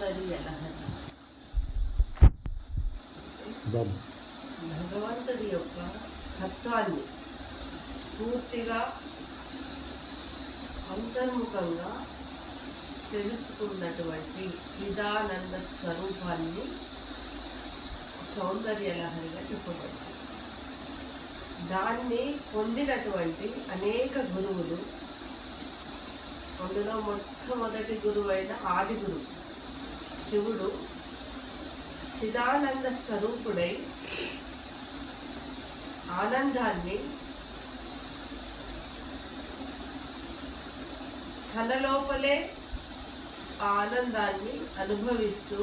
సౌందర్య లహరి భగవంతుడి యొక్క తత్వాన్ని పూర్తిగా అంతర్ముఖంగా తెలుసుకున్నటువంటి చిదానంద స్వరూపాన్ని సౌందర్య లహరిగా చెప్పబడుతుంది. దాన్ని పొందినటువంటి అనేక గురువులు, అందులో మొట్టమొదటి గురువైన ఆది గురువు శివుడు చిదానంద స్వరూపుడై ఆనందాన్ని తన లోపలే ఆ ఆనందాన్ని అనుభవిస్తూ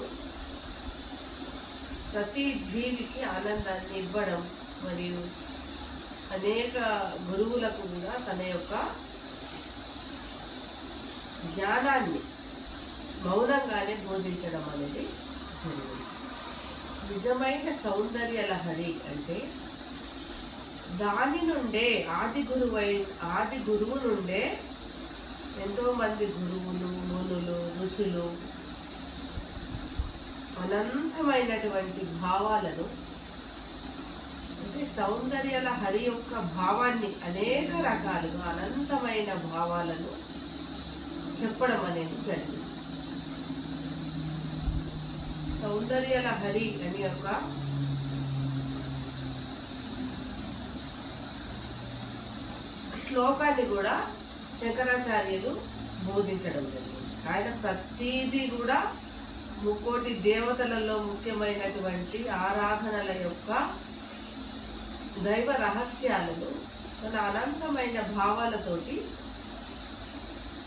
ప్రతి జీవికి ఆనందాన్ని ఇవ్వడం మరియు అనేక గురువులకు కూడా తన యొక్క జ్ఞానాన్ని మౌనంగానే బోధించడం అనేది జరిగింది. నిజమైన సౌందర్య లహరి అంటే దాని నుండే ఆది గురువు నుండే ఎంతోమంది గురువులు, మునులు, ఋషులు అనంతమైనటువంటి భావాలను, అంటే సౌందర్య లహరి యొక్క భావాన్ని అనేక రకాలుగా అనంతమైన భావాలను చెప్పడం అనేది జరిగింది. సౌందర్య లహరి అని ఒక శ్లోకాన్ని కూడా శంకరాచార్యులు బోధించడం జరిగింది. ఆయన ప్రతిదీ కూడా ముక్కోటి దేవతలలో ముఖ్యమైనటువంటి ఆరాధనల యొక్క దైవ రహస్యాలను తన అనంతమైన భావాలతోటి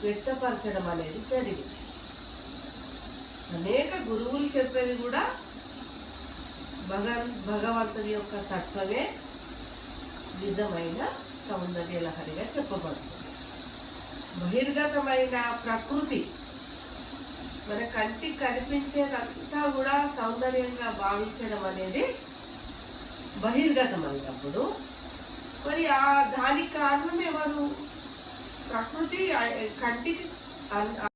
వ్యక్తపరచడం అనేది జరిగింది. అనేక గురువులు చెప్పేది కూడా భగవంతుని యొక్క తత్వమే నిజమైన సౌందర్య లహరిగా చెప్పబడుతుంది. బహిర్గతమైన ప్రకృతి మన కంటికి కనిపించేదంతా కూడా సౌందర్యంగా భావించడం అనేది బహిర్గతమైనప్పుడు మరి దానికి కారణం ఎవరు? ప్రకృతి కంటికి